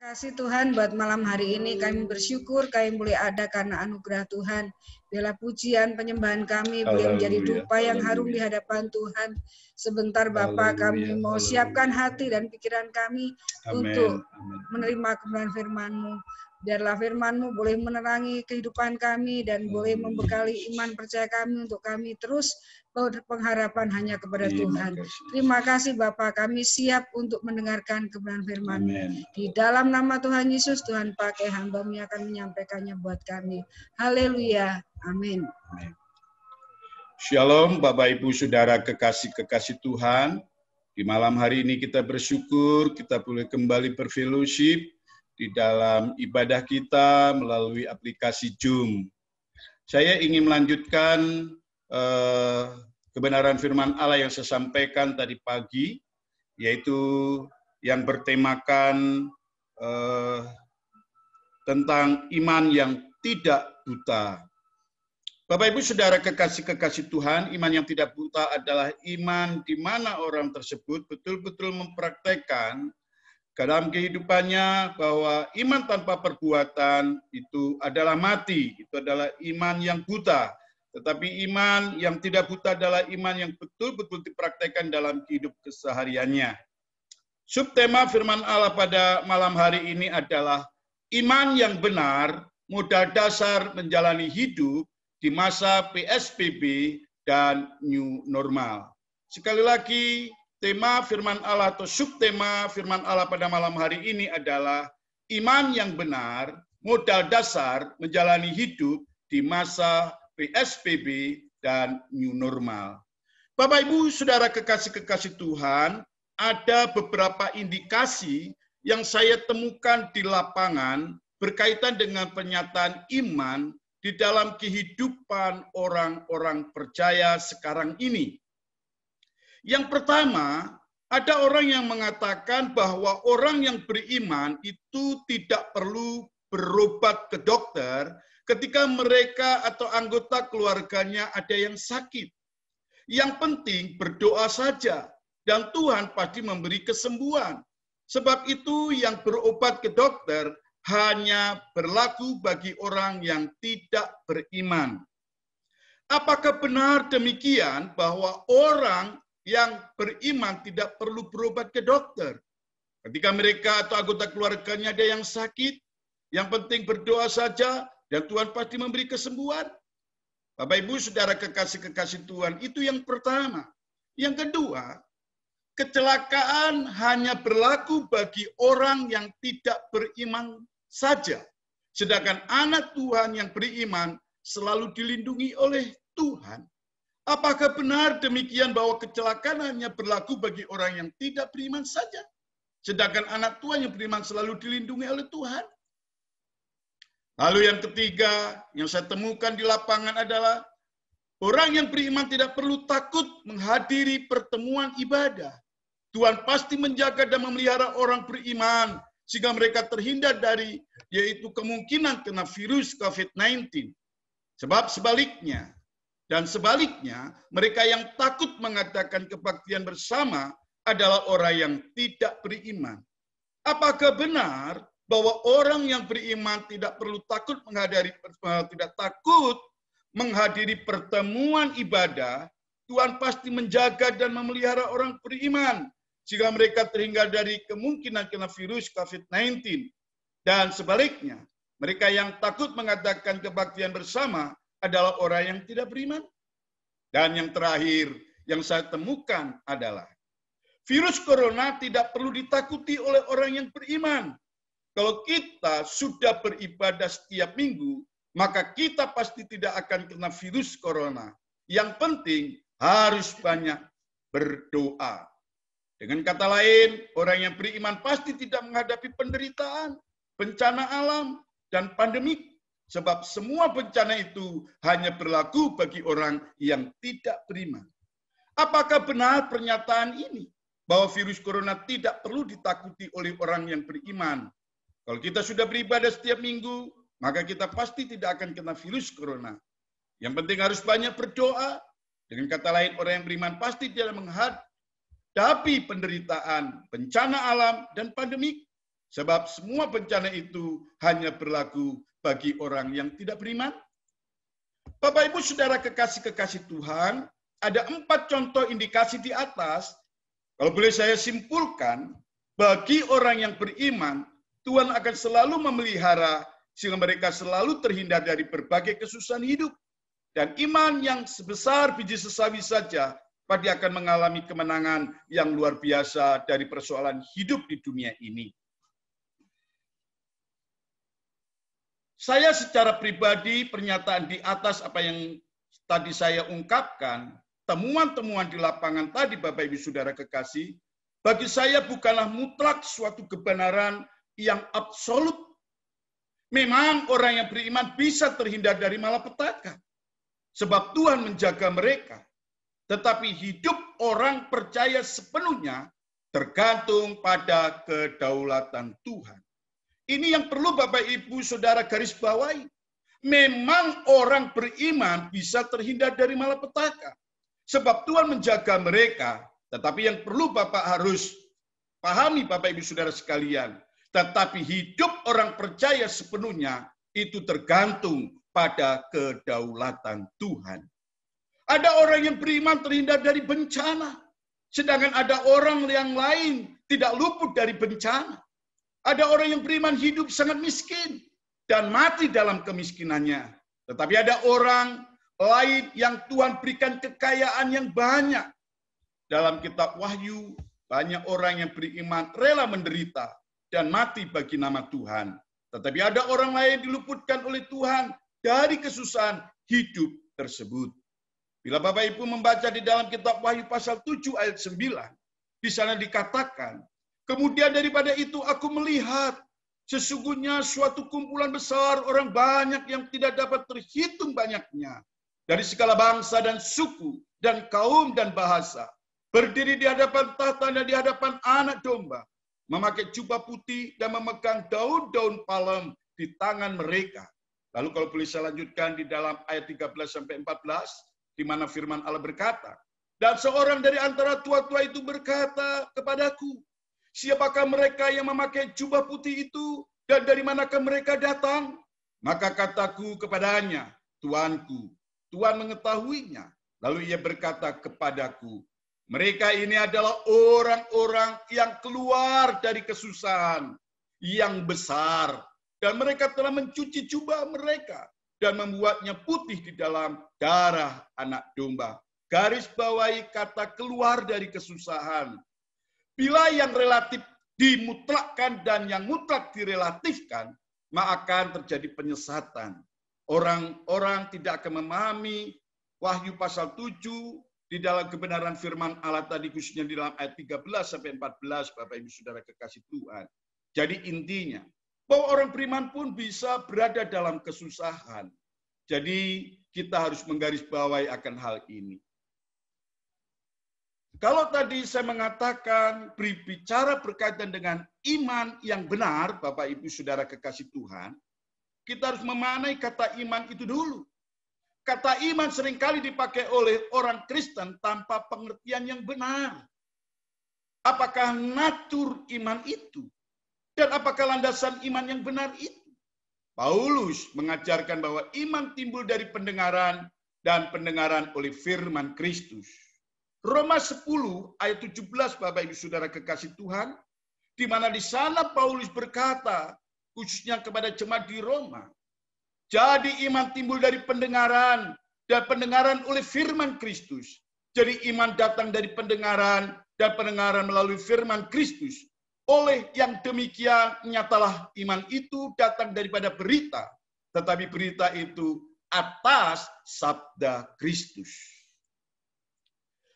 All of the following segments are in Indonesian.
Kasih Tuhan buat malam hari ini, kami bersyukur kami boleh ada karena anugerah Tuhan. Biarlah pujian penyembahan kami boleh menjadi dupa yang harum di hadapan Tuhan. Sebentar Bapa, kami mau siapkan hati dan pikiran kami untuk menerima kebenaran firman-Mu. Biarlah firman-Mu boleh menerangi kehidupan kami dan boleh membekali iman percaya kami untuk kami terus berpengharapan hanya kepada Tuhan. Terima kasih Bapa, kami siap untuk mendengarkan kebenaran firman-Mu. Di dalam nama Tuhan Yesus, Tuhan pakai hamba-Mu yang akan menyampaikannya buat kami. Haleluya. Amin. Shalom Bapak Ibu Saudara kekasih-kekasih Tuhan. Di malam hari ini kita bersyukur kita boleh kembali berfellowship di dalam ibadah kita melalui aplikasi Zoom. Saya ingin melanjutkan kebenaran firman Allah yang saya sampaikan tadi pagi, yaitu yang bertemakan tentang iman yang tidak buta. Bapak Ibu Saudara kekasih-kekasih Tuhan, iman yang tidak buta adalah iman di mana orang tersebut betul-betul mempraktekkan dalam kehidupannya bahwa iman tanpa perbuatan itu adalah mati, itu adalah iman yang buta. Tetapi iman yang tidak buta adalah iman yang betul-betul dipraktekkan dalam hidup kesehariannya. Subtema firman Allah pada malam hari ini adalah iman yang benar, modal dasar menjalani hidup di masa PSBB dan new normal. Sekali lagi, tema firman Allah atau subtema firman Allah pada malam hari ini adalah iman yang benar, modal dasar menjalani hidup di masa PSBB dan new normal. Bapak Ibu Saudara kekasih-kekasih Tuhan, ada beberapa indikasi yang saya temukan di lapangan berkaitan dengan pernyataan iman di dalam kehidupan orang-orang percaya sekarang ini. Yang pertama, ada orang yang mengatakan bahwa orang yang beriman itu tidak perlu berobat ke dokter ketika mereka atau anggota keluarganya ada yang sakit. Yang penting berdoa saja dan Tuhan pasti memberi kesembuhan. Sebab itu yang berobat ke dokter hanya berlaku bagi orang yang tidak beriman. Apakah benar demikian bahwa orang yang beriman tidak perlu berobat ke dokter? Ketika mereka atau anggota keluarganya ada yang sakit, yang penting berdoa saja dan Tuhan pasti memberi kesembuhan. Bapak Ibu Saudara kekasih-kekasih Tuhan, itu yang pertama. Yang kedua, kecelakaan hanya berlaku bagi orang yang tidak beriman saja. Sedangkan anak Tuhan yang beriman selalu dilindungi oleh Tuhan. Apakah benar demikian bahwa kecelakaan hanya berlaku bagi orang yang tidak beriman saja? Sedangkan anak Tuhan yang beriman selalu dilindungi oleh Tuhan? Lalu yang ketiga yang saya temukan di lapangan adalah orang yang beriman tidak perlu takut menghadiri pertemuan ibadah. Tuhan pasti menjaga dan memelihara orang beriman sehingga mereka terhindar dari yaitu kemungkinan kena virus COVID-19. Sebab sebaliknya, mereka yang takut mengadakan kebaktian bersama adalah orang yang tidak beriman. Apakah benar bahwa orang yang beriman tidak perlu takut menghadiri pertemuan ibadah? Tuhan pasti menjaga dan memelihara orang beriman sehingga mereka terhindar dari kemungkinan kena virus COVID-19. Dan sebaliknya, mereka yang takut mengadakan kebaktian bersama adalah orang yang tidak beriman. Dan yang terakhir yang saya temukan adalah virus corona tidak perlu ditakuti oleh orang yang beriman. Kalau kita sudah beribadah setiap minggu, maka kita pasti tidak akan kena virus corona. Yang penting harus banyak berdoa. Dengan kata lain, orang yang beriman pasti tidak menghadapi penderitaan, bencana alam, dan pandemik. Sebab semua bencana itu hanya berlaku bagi orang yang tidak beriman. Apakah benar pernyataan ini? Bahwa virus corona tidak perlu ditakuti oleh orang yang beriman. Kalau kita sudah beribadah setiap minggu, maka kita pasti tidak akan kena virus corona. Yang penting harus banyak berdoa. Dengan kata lain, orang yang beriman pasti tidak menghadapi penderitaan, bencana alam, dan pandemik. Sebab semua bencana itu hanya berlaku bagi orang yang tidak beriman. Bapak, Ibu, Saudara kekasih-kekasih Tuhan, ada 4 contoh indikasi di atas. Kalau boleh saya simpulkan, bagi orang yang beriman, Tuhan akan selalu memelihara sehingga mereka selalu terhindar dari berbagai kesusahan hidup. Dan iman yang sebesar biji sesawi saja, pasti akan mengalami kemenangan yang luar biasa dari persoalan hidup di dunia ini. Saya secara pribadi, pernyataan di atas apa yang tadi saya ungkapkan, temuan-temuan di lapangan tadi, Bapak Ibu Saudara kekasih, bagi saya bukanlah mutlak suatu kebenaran yang absolut. Memang orang yang beriman bisa terhindar dari malapetaka, sebab Tuhan menjaga mereka. Tetapi hidup orang percaya sepenuhnya tergantung pada kedaulatan Tuhan. Ini yang perlu Bapak Ibu Saudara garis bawahi. Memang orang beriman bisa terhindar dari malapetaka, sebab Tuhan menjaga mereka. Tetapi yang perlu Bapak harus pahami, Bapak Ibu Saudara sekalian, tetapi hidup orang percaya sepenuhnya itu tergantung pada kedaulatan Tuhan. Ada orang yang beriman terhindar dari bencana, sedangkan ada orang yang lain tidak luput dari bencana. Ada orang yang beriman hidup sangat miskin dan mati dalam kemiskinannya. Tetapi ada orang lain yang Tuhan berikan kekayaan yang banyak. Dalam kitab Wahyu, banyak orang yang beriman rela menderita dan mati bagi nama Tuhan. Tetapi ada orang lain diluputkan oleh Tuhan dari kesusahan hidup tersebut. Bila Bapak Ibu membaca di dalam kitab Wahyu pasal 7 ayat 9, di sana dikatakan, kemudian daripada itu aku melihat sesungguhnya suatu kumpulan besar orang banyak yang tidak dapat terhitung banyaknya, dari segala bangsa dan suku dan kaum dan bahasa, berdiri di hadapan tahta dan di hadapan Anak Domba, memakai jubah putih dan memegang daun-daun palem di tangan mereka. Lalu kalau boleh saya lanjutkan di dalam ayat 13-14, di mana firman Allah berkata, dan seorang dari antara tua-tua itu berkata kepadaku, siapakah mereka yang memakai jubah putih itu dan dari manakah mereka datang? Maka kataku kepadanya, Tuanku, Tuhan mengetahuinya. Lalu ia berkata kepadaku, mereka ini adalah orang-orang yang keluar dari kesusahan yang besar. Dan mereka telah mencuci jubah mereka dan membuatnya putih di dalam darah Anak Domba. Garis bawahi kata keluar dari kesusahan. Bila yang relatif dimutlakkan dan yang mutlak direlatifkan, maka akan terjadi penyesatan. Orang-orang tidak akan memahami Wahyu pasal 7 di dalam kebenaran firman Allah tadi, khususnya di dalam ayat 13-14, Bapak Ibu Saudara kekasih Tuhan. Jadi intinya, bahwa orang beriman pun bisa berada dalam kesusahan. Jadi kita harus menggarisbawahi akan hal ini. Kalau tadi saya mengatakan berbicara berkaitan dengan iman yang benar, Bapak Ibu Saudara kekasih Tuhan, kita harus memaknai kata iman itu dulu. Kata iman seringkali dipakai oleh orang Kristen tanpa pengertian yang benar. Apakah natur iman itu? Dan apakah landasan iman yang benar itu? Paulus mengajarkan bahwa iman timbul dari pendengaran dan pendengaran oleh firman Kristus. Roma 10 ayat 17, Bapak Ibu Saudara kekasih Tuhan, di mana di sana Paulus berkata, khususnya kepada jemaat di Roma, jadi iman timbul dari pendengaran dan pendengaran oleh firman Kristus. Jadi iman datang dari pendengaran dan pendengaran melalui firman Kristus. Oleh yang demikian, nyatalah iman itu datang daripada berita, tetapi berita itu atas sabda Kristus.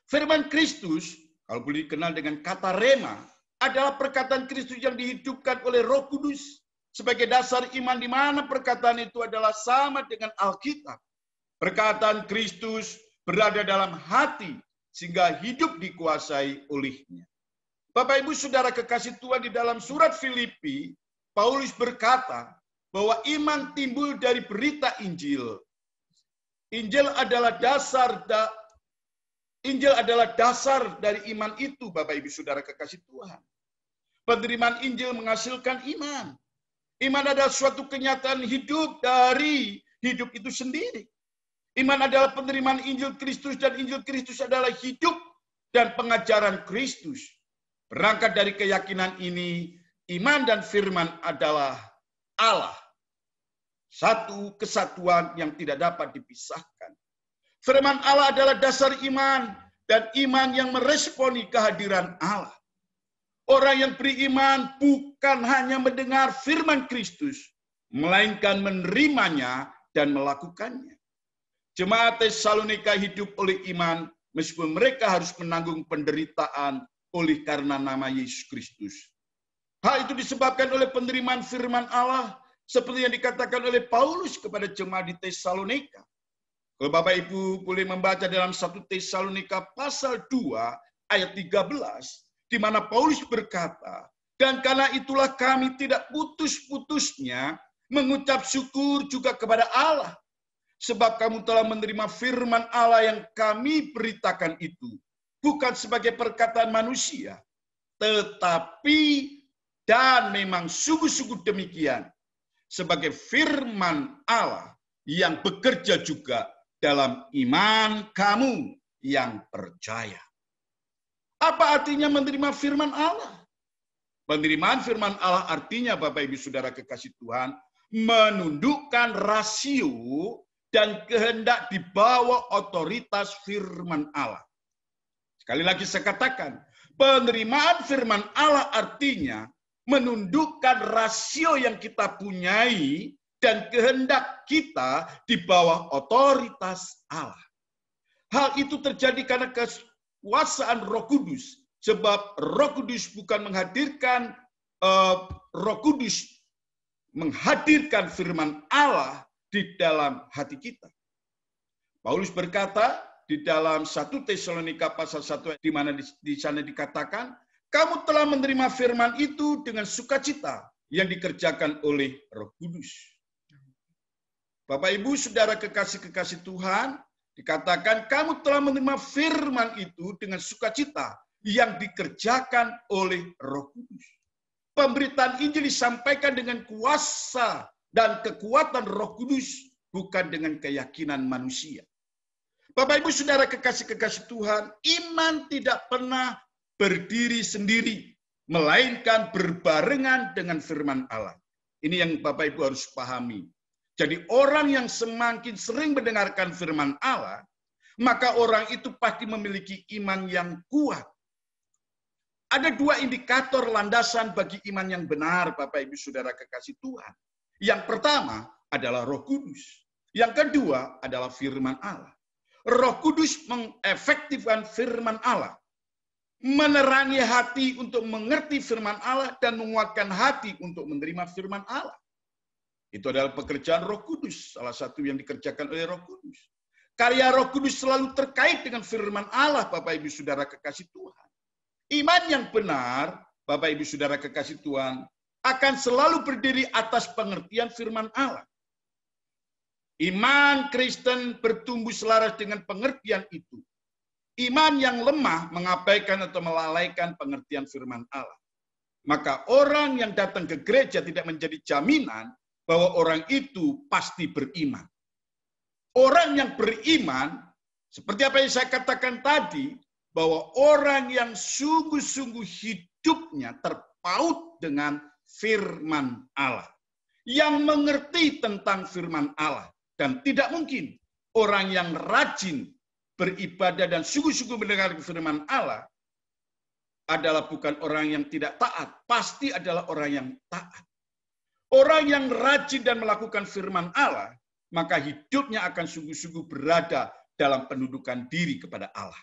Firman Kristus, kalau boleh dikenal dengan kata rema, adalah perkataan Kristus yang dihidupkan oleh Roh Kudus sebagai dasar iman, di mana perkataan itu adalah sama dengan Alkitab. Perkataan Kristus berada dalam hati sehingga hidup dikuasai olehnya. Bapak Ibu Saudara kekasih Tuhan, di dalam surat Filipi, Paulus berkata bahwa iman timbul dari berita Injil. Injil adalah dasar dari iman itu, Bapak Ibu Saudara kekasih Tuhan. Penerimaan Injil menghasilkan iman. Iman adalah suatu kenyataan hidup dari hidup itu sendiri. Iman adalah penerimaan Injil Kristus, dan Injil Kristus adalah hidup dan pengajaran Kristus. Berangkat dari keyakinan ini, iman dan firman adalah Allah. Satu kesatuan yang tidak dapat dipisahkan. Firman Allah adalah dasar iman, dan iman yang meresponi kehadiran Allah. Orang yang beriman bukan hanya mendengar firman Kristus, melainkan menerimanya dan melakukannya. Jemaat Tesalonika hidup oleh iman, meskipun mereka harus menanggung penderitaan oleh karena nama Yesus Kristus. Hal itu disebabkan oleh penerimaan firman Allah, seperti yang dikatakan oleh Paulus kepada jemaat di Tesalonika. Kalau Bapak Ibu boleh membaca dalam 1 Tesalonika pasal 2 ayat 13, di mana Paulus berkata, dan karena itulah kami tidak putus-putusnya mengucap syukur juga kepada Allah, sebab kamu telah menerima firman Allah yang kami beritakan itu, bukan sebagai perkataan manusia, tetapi dan memang sungguh-sungguh demikian, sebagai firman Allah yang bekerja juga dalam iman kamu yang percaya. Apa artinya menerima firman Allah? Penerimaan firman Allah artinya, Bapak Ibu Saudara kekasih Tuhan, menundukkan rasio dan kehendak di bawah otoritas firman Allah. Sekali lagi saya katakan, penerimaan firman Allah artinya menundukkan rasio yang kita punyai dan kehendak kita di bawah otoritas Allah. Hal itu terjadi karena kekuasaan Roh Kudus, sebab Roh Kudus bukan menghadirkan Roh Kudus menghadirkan firman Allah di dalam hati kita. Paulus berkata di dalam 1 Tesalonika pasal 1 di mana di sana dikatakan, kamu telah menerima firman itu dengan sukacita yang dikerjakan oleh Roh Kudus. Bapak Ibu Saudara kekasih-kekasih Tuhan, dikatakan kamu telah menerima firman itu dengan sukacita yang dikerjakan oleh Roh Kudus. Pemberitaan Injil disampaikan dengan kuasa dan kekuatan Roh Kudus, bukan dengan keyakinan manusia. Bapak Ibu Saudara kekasih-kekasih Tuhan, iman tidak pernah berdiri sendiri, melainkan berbarengan dengan firman Allah. Ini yang Bapak Ibu harus pahami. Jadi orang yang semakin sering mendengarkan firman Allah, maka orang itu pasti memiliki iman yang kuat. Ada dua indikator landasan bagi iman yang benar, Bapak Ibu Saudara kekasih Tuhan. Yang pertama adalah Roh Kudus. Yang kedua adalah firman Allah. Roh Kudus mengefektifkan firman Allah, menerangi hati untuk mengerti firman Allah dan menguatkan hati untuk menerima firman Allah. Itu adalah pekerjaan Roh Kudus, salah satu yang dikerjakan oleh Roh Kudus. Karya Roh Kudus selalu terkait dengan firman Allah, Bapak Ibu Saudara kekasih Tuhan. Iman yang benar, Bapak Ibu Saudara kekasih Tuhan, akan selalu berdiri atas pengertian firman Allah. Iman Kristen bertumbuh selaras dengan pengertian itu. Iman yang lemah mengabaikan atau melalaikan pengertian firman Allah. Maka orang yang datang ke gereja tidak menjadi jaminan bahwa orang itu pasti beriman. Orang yang beriman, seperti apa yang saya katakan tadi, bahwa orang yang sungguh-sungguh hidupnya terpaut dengan firman Allah. Yang mengerti tentang firman Allah. Dan tidak mungkin orang yang rajin beribadah dan sungguh-sungguh mendengar firman Allah adalah bukan orang yang tidak taat. Pasti adalah orang yang taat. Orang yang rajin dan melakukan firman Allah, maka hidupnya akan sungguh-sungguh berada dalam penundukan diri kepada Allah.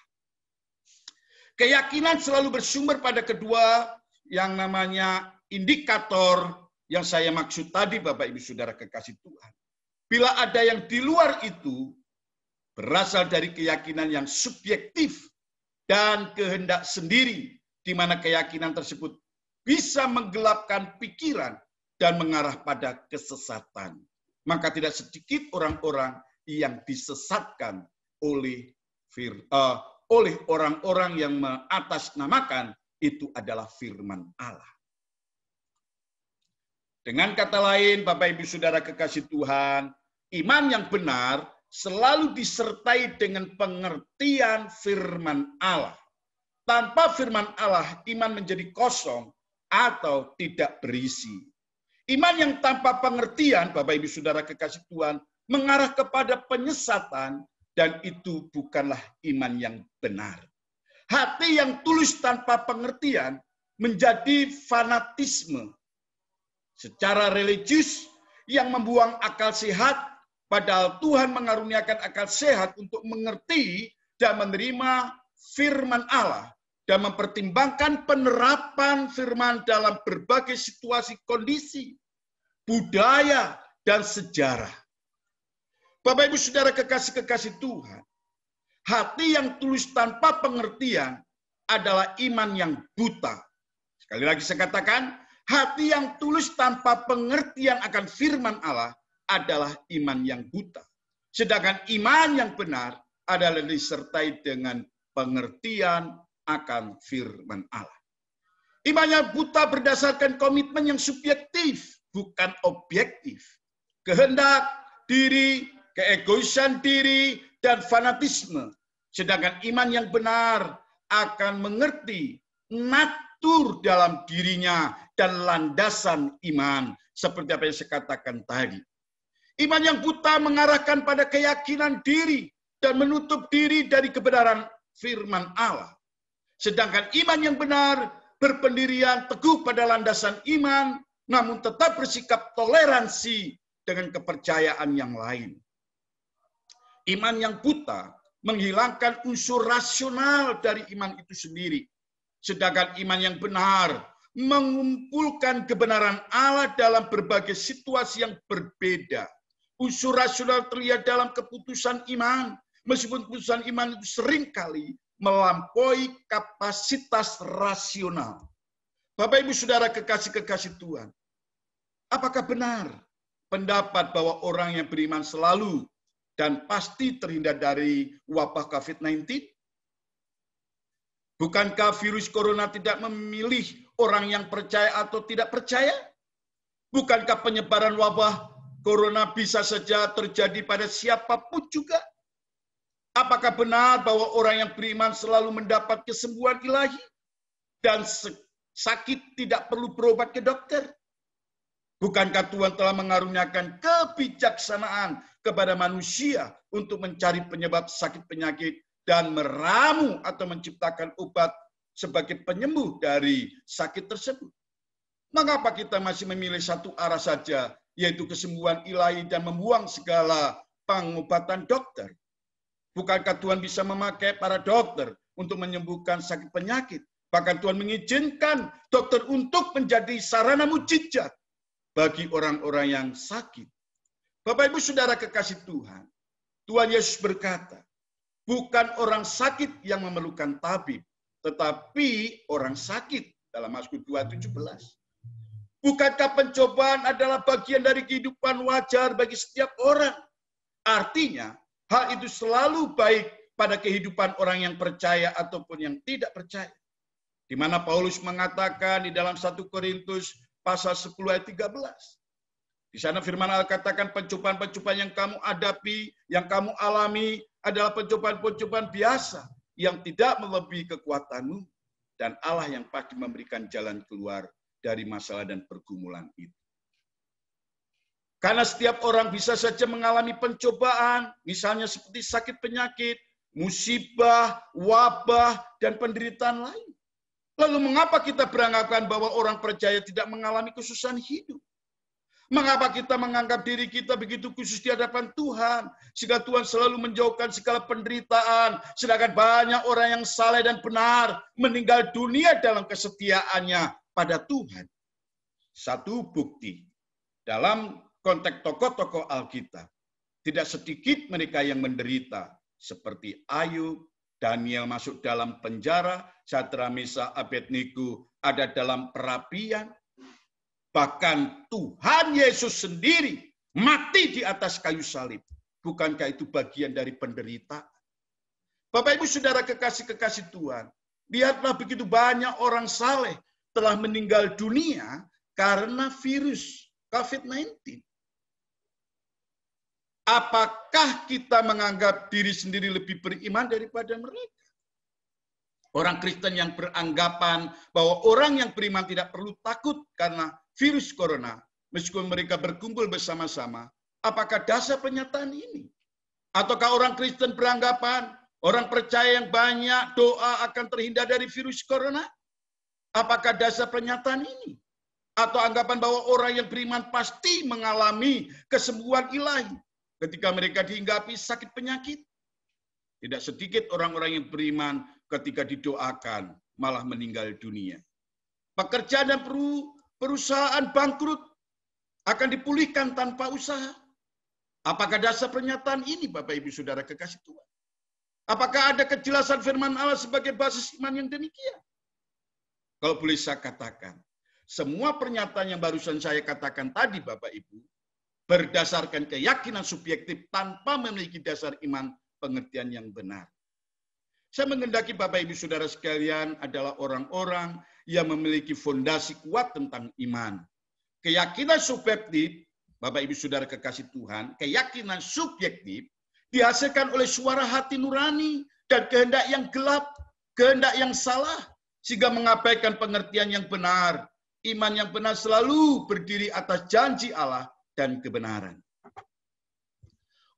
Keyakinan selalu bersumber pada kedua yang namanya indikator yang saya maksud tadi, Bapak Ibu Saudara kekasih Tuhan. Bila ada yang di luar itu, berasal dari keyakinan yang subjektif dan kehendak sendiri, di mana keyakinan tersebut bisa menggelapkan pikiran dan mengarah pada kesesatan. Maka tidak sedikit orang-orang yang disesatkan oleh orang-orang yang mengatasnamakan itu adalah firman Allah. Dengan kata lain, Bapak Ibu Saudara kekasih Tuhan, iman yang benar selalu disertai dengan pengertian firman Allah. Tanpa firman Allah, iman menjadi kosong atau tidak berisi. Iman yang tanpa pengertian, Bapak Ibu Saudara kekasih Tuhan, mengarah kepada penyesatan, dan itu bukanlah iman yang benar. Hati yang tulus tanpa pengertian menjadi fanatisme secara religius yang membuang akal sehat, padahal Tuhan mengaruniakan akal sehat untuk mengerti dan menerima firman Allah dan mempertimbangkan penerapan firman dalam berbagai situasi, kondisi, budaya, dan sejarah. Bapak Ibu Saudara kekasih-kekasih Tuhan, hati yang tulus tanpa pengertian adalah iman yang buta. Sekali lagi saya katakan, hati yang tulus tanpa pengertian akan firman Allah adalah iman yang buta. Sedangkan iman yang benar adalah disertai dengan pengertian akan firman Allah. Iman yang buta berdasarkan komitmen yang subjektif, bukan objektif. Kehendak diri, keegoisan diri, dan fanatisme. Sedangkan iman yang benar akan mengerti natur dalam dirinya dan landasan iman. Seperti apa yang saya katakan tadi. Iman yang buta mengarahkan pada keyakinan diri dan menutup diri dari kebenaran firman Allah. Sedangkan iman yang benar berpendirian teguh pada landasan iman, namun tetap bersikap toleransi dengan kepercayaan yang lain. Iman yang buta menghilangkan unsur rasional dari iman itu sendiri. Sedangkan iman yang benar mengumpulkan kebenaran Allah dalam berbagai situasi yang berbeda. Unsur rasional terlihat dalam keputusan iman, meskipun keputusan iman itu seringkali melampaui kapasitas rasional. Bapak Ibu Saudara kekasih-kekasih Tuhan, apakah benar pendapat bahwa orang yang beriman selalu dan pasti terhindar dari wabah COVID-19? Bukankah virus corona tidak memilih orang yang percaya atau tidak percaya? Bukankah penyebaran wabah corona bisa saja terjadi pada siapapun juga? Apakah benar bahwa orang yang beriman selalu mendapat kesembuhan ilahi dan sakit tidak perlu berobat ke dokter? Bukankah Tuhan telah mengaruniakan kebijaksanaan kepada manusia untuk mencari penyebab sakit penyakit dan meramu atau menciptakan obat sebagai penyembuh dari sakit tersebut? Mengapa kita masih memilih satu arah saja, yaitu kesembuhan ilahi dan membuang segala pengobatan dokter? Bukankah Tuhan bisa memakai para dokter untuk menyembuhkan sakit penyakit? Bahkan Tuhan mengizinkan dokter untuk menjadi sarana mujizat bagi orang-orang yang sakit. Bapak Ibu Saudara kekasih Tuhan, Tuhan Yesus berkata, bukan orang sakit yang memerlukan tabib, tetapi orang sakit, dalam Mazmur 2:17. Bukankah pencobaan adalah bagian dari kehidupan wajar bagi setiap orang? Artinya, hal itu selalu baik pada kehidupan orang yang percaya ataupun yang tidak percaya. Di mana Paulus mengatakan di dalam 1 Korintus pasal 10 ayat 13. Di sana firman Allah katakan pencobaan-pencobaan yang kamu hadapi, yang kamu alami adalah pencobaan-pencobaan biasa yang tidak melebihi kekuatanmu, dan Allah yang pasti memberikan jalan keluar dari masalah dan pergumulan itu. Karena setiap orang bisa saja mengalami pencobaan, misalnya seperti sakit penyakit, musibah, wabah, dan penderitaan lain. Lalu mengapa kita beranggapan bahwa orang percaya tidak mengalami kesusahan hidup? Mengapa kita menganggap diri kita begitu khusus di hadapan Tuhan, sehingga Tuhan selalu menjauhkan segala penderitaan, sedangkan banyak orang yang saleh dan benar meninggal dunia dalam kesetiaannya pada Tuhan? Satu bukti, dalam konteks tokoh-tokoh Alkitab, tidak sedikit mereka yang menderita, seperti Ayub, Daniel masuk dalam penjara, Sadrak, Meshak, Abednego ada dalam perapian. Bahkan Tuhan Yesus sendiri mati di atas kayu salib. Bukankah itu bagian dari penderitaan? Bapak Ibu Saudara kekasih-kekasih Tuhan, lihatlah begitu banyak orang saleh telah meninggal dunia karena virus COVID-19. Apakah kita menganggap diri sendiri lebih beriman daripada mereka? Orang Kristen yang beranggapan bahwa orang yang beriman tidak perlu takut karena virus corona, meskipun mereka berkumpul bersama-sama, apakah dasar pernyataan ini? Ataukah orang Kristen beranggapan orang percaya yang banyak doa akan terhindar dari virus corona? Apakah dasar pernyataan ini? Atau anggapan bahwa orang yang beriman pasti mengalami kesembuhan ilahi ketika mereka dihinggapi sakit penyakit? Tidak sedikit orang-orang yang beriman ketika didoakan malah meninggal dunia. Pekerjaan dan perusahaan bangkrut akan dipulihkan tanpa usaha. Apakah dasar pernyataan ini, Bapak Ibu Saudara kekasih Tuhan? Apakah ada kejelasan firman Allah sebagai basis iman yang demikian? Kalau boleh saya katakan, semua pernyataan yang barusan saya katakan tadi, Bapak Ibu, berdasarkan keyakinan subjektif tanpa memiliki dasar iman pengertian yang benar. Saya menghendaki Bapak Ibu Saudara sekalian adalah orang-orang yang memiliki fondasi kuat tentang iman. Keyakinan subjektif, Bapak Ibu Saudara kekasih Tuhan, keyakinan subjektif dihasilkan oleh suara hati nurani dan kehendak yang gelap, kehendak yang salah, sehingga mengabaikan pengertian yang benar. Iman yang benar selalu berdiri atas janji Allah dan kebenaran.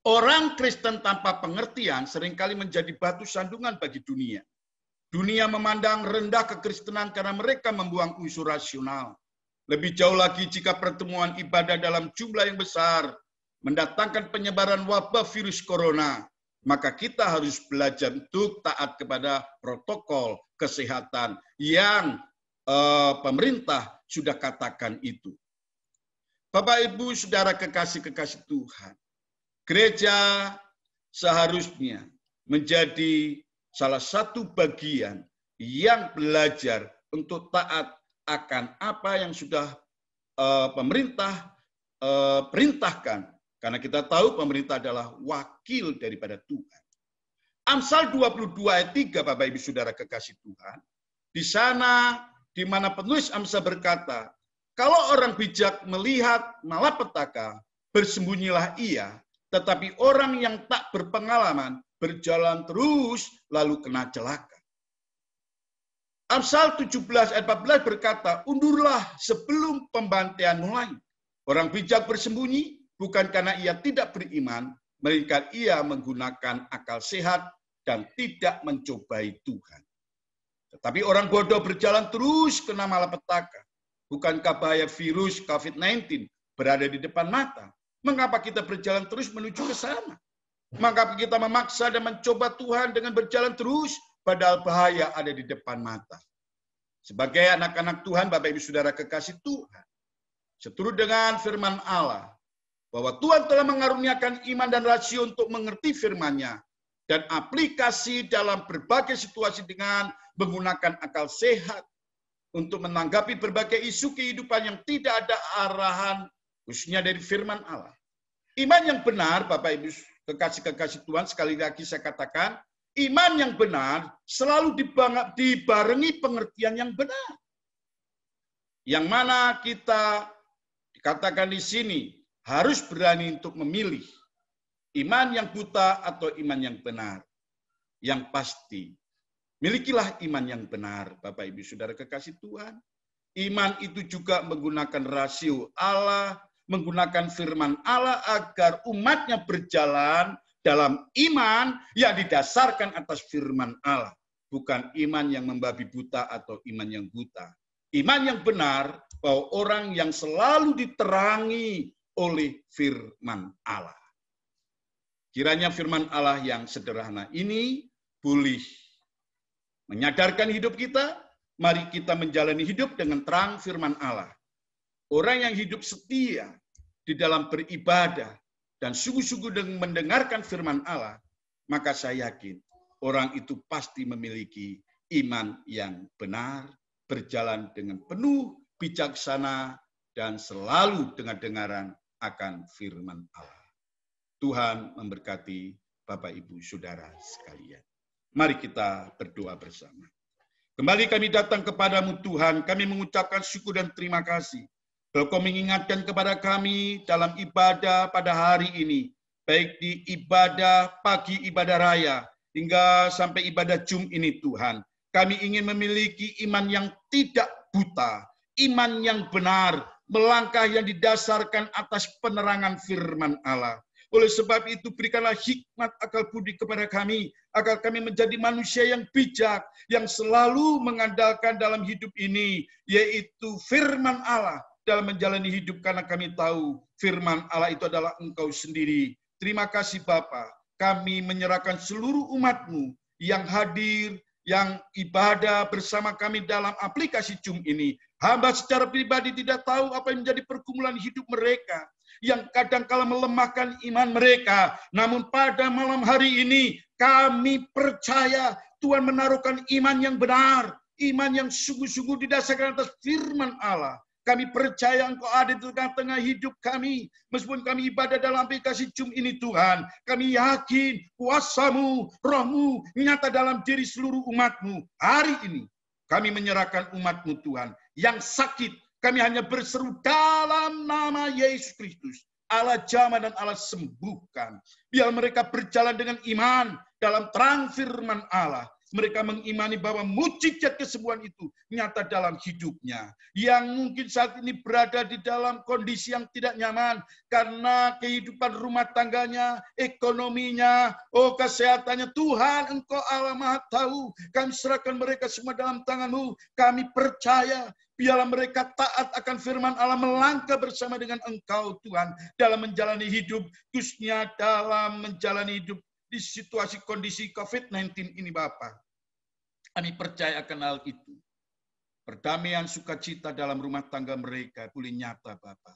Orang Kristen tanpa pengertian seringkali menjadi batu sandungan bagi dunia. Dunia memandang rendah kekristenan karena mereka membuang unsur rasional. Lebih jauh lagi jika pertemuan ibadah dalam jumlah yang besar mendatangkan penyebaran wabah virus corona, maka kita harus belajar untuk taat kepada protokol kesehatan yang pemerintah sudah katakan itu. Bapak Ibu Saudara kekasih-kekasih Tuhan, gereja seharusnya menjadi salah satu bagian yang belajar untuk taat akan apa yang sudah pemerintah perintahkan. Karena kita tahu pemerintah adalah wakil daripada Tuhan. Amsal 22 ayat 3, Bapak Ibu Saudara kekasih Tuhan. Di sana di mana penulis Amsal berkata, kalau orang bijak melihat malapetaka, bersembunyilah ia. Tetapi orang yang tak berpengalaman berjalan terus lalu kena celaka. Amsal 17 ayat 14 berkata, undurlah sebelum pembantaian mulai. Orang bijak bersembunyi bukan karena ia tidak beriman, melainkan ia menggunakan akal sehat dan tidak mencobai Tuhan. Tetapi orang bodoh berjalan terus kena malapetaka. Bukankah bahaya virus COVID-19 berada di depan mata? Mengapa kita berjalan terus menuju ke sana? Mengapa kita memaksa dan mencoba Tuhan dengan berjalan terus, padahal bahaya ada di depan mata? Sebagai anak-anak Tuhan, Bapak Ibu Saudara kekasih Tuhan, seturut dengan firman Allah, bahwa Tuhan telah mengaruniakan iman dan rasio untuk mengerti firman-Nya, dan aplikasi dalam berbagai situasi dengan menggunakan akal sehat, untuk menanggapi berbagai isu kehidupan yang tidak ada arahan, khususnya dari firman Allah. Iman yang benar, Bapak Ibu kekasih-kekasih Tuhan, sekali lagi saya katakan, iman yang benar selalu dibarengi pengertian yang benar. Yang mana kita dikatakan di sini harus berani untuk memilih iman yang buta atau iman yang benar. Yang pasti, milikilah iman yang benar, Bapak Ibu Saudara kekasih Tuhan. Iman itu juga menggunakan rasio Allah, menggunakan firman Allah agar umatnya berjalan dalam iman yang didasarkan atas firman Allah. Bukan iman yang membabi buta atau iman yang buta. Iman yang benar bahwa orang yang selalu diterangi oleh firman Allah. Kiranya firman Allah yang sederhana ini boleh menyadarkan hidup kita. Mari kita menjalani hidup dengan terang firman Allah. Orang yang hidup setia di dalam beribadah dan sungguh-sungguh dengan mendengarkan firman Allah, maka saya yakin orang itu pasti memiliki iman yang benar, berjalan dengan penuh bijaksana, dan selalu dengar-dengaran akan firman Allah. Tuhan memberkati Bapak Ibu Saudara sekalian. Mari kita berdoa bersama. Kembali kami datang kepadamu Tuhan, kami mengucapkan syukur dan terima kasih Kau mengingatkan kepada kami dalam ibadah pada hari ini, baik di ibadah pagi, ibadah raya, hingga sampai ibadah Jum ini Tuhan. Kami ingin memiliki iman yang tidak buta, iman yang benar, melangkah yang didasarkan atas penerangan firman Allah. Oleh sebab itu berikanlah hikmat akal budi kepada kami, agar kami menjadi manusia yang bijak, yang selalu mengandalkan dalam hidup ini, yaitu firman Allah dalam menjalani hidup, karena kami tahu firman Allah itu adalah Engkau sendiri. Terima kasih Bapa, kami menyerahkan seluruh umat-Mu yang hadir, yang ibadah bersama kami dalam aplikasi Zoom ini. Hamba secara pribadi tidak tahu apa yang menjadi pergumulan hidup mereka, yang kadang-kala melemahkan iman mereka. Namun pada malam hari ini kami percaya Tuhan menaruhkan iman yang benar, iman yang sungguh-sungguh didasarkan atas firman Allah. Kami percaya Engkau ada di tengah-tengah hidup kami. Meskipun kami ibadah dalam aplikasi Zoom ini Tuhan, kami yakin kuasa-Mu, Roh-Mu nyata dalam diri seluruh umat-Mu. Hari ini kami menyerahkan umat-Mu Tuhan yang sakit. Kami hanya berseru dalam nama Yesus Kristus. Allah jamah dan Allah sembuhkan. Biar mereka berjalan dengan iman dalam terang firman Allah. Mereka mengimani bahwa mujizat kesembuhan itu nyata dalam hidupnya. Yang mungkin saat ini berada di dalam kondisi yang tidak nyaman karena kehidupan rumah tangganya, ekonominya, kesehatannya. Tuhan, Engkau Allah Maha Tahu. Kami serahkan mereka semua dalam tangan-Mu. Kami percaya biarlah mereka taat akan firman Allah, melangkah bersama dengan Engkau Tuhan dalam menjalani hidup, khususnya dalam menjalani hidup di situasi kondisi COVID-19 ini Bapa. Kami percaya akan hal itu. Perdamaian sukacita dalam rumah tangga mereka boleh nyata Bapa.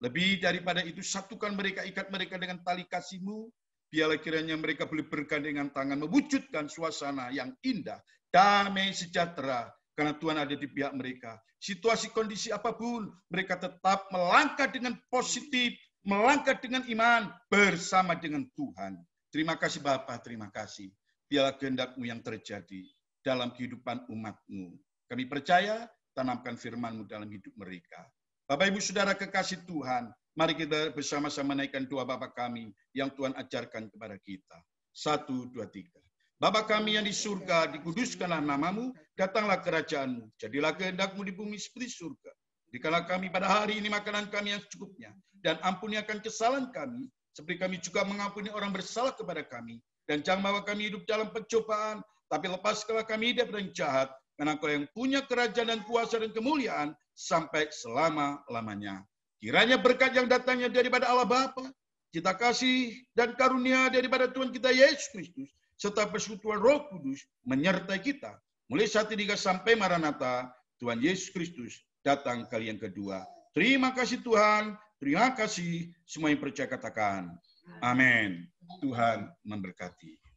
Lebih daripada itu, satukan mereka, ikat mereka dengan tali kasih-Mu. Biarlah kiranya mereka boleh bergandengan tangan, mewujudkan suasana yang indah, damai, sejahtera, karena Tuhan ada di pihak mereka. Situasi kondisi apapun, mereka tetap melangkah dengan positif, melangkah dengan iman, bersama dengan Tuhan. Terima kasih Bapa, terima kasih. Biarlah kehendak-Mu yang terjadi dalam kehidupan umat-Mu. Kami percaya, tanamkan firman-Mu dalam hidup mereka. Bapak Ibu Saudara kekasih Tuhan, mari kita bersama-sama naikkan doa Bapa kami yang Tuhan ajarkan kepada kita. 1, 2, 3. Bapa kami yang di surga, dikuduskanlah nama-Mu, datanglah kerajaan-Mu, jadilah kehendak-Mu di bumi seperti surga. Berikanlah kami pada hari ini makanan kami yang secukupnya, dan ampuni akan kesalahan kami, seperti kami juga mengampuni orang bersalah kepada kami. Dan jangan bawa kami hidup dalam pencobaan, tapi lepaskanlah kami dari yang jahat, karena Engkau yang punya kerajaan dan kuasa dan kemuliaan sampai selama-lamanya. Kiranya berkat yang datangnya daripada Allah Bapa, cita kasih dan karunia daripada Tuhan kita Yesus Kristus, serta persekutuan Roh Kudus menyertai kita. Mulai saat ini sampai Maranatha, Tuhan Yesus Kristus datang kali yang kedua. Terima kasih Tuhan, terima kasih. Semua yang percaya katakan, amin. Tuhan memberkati.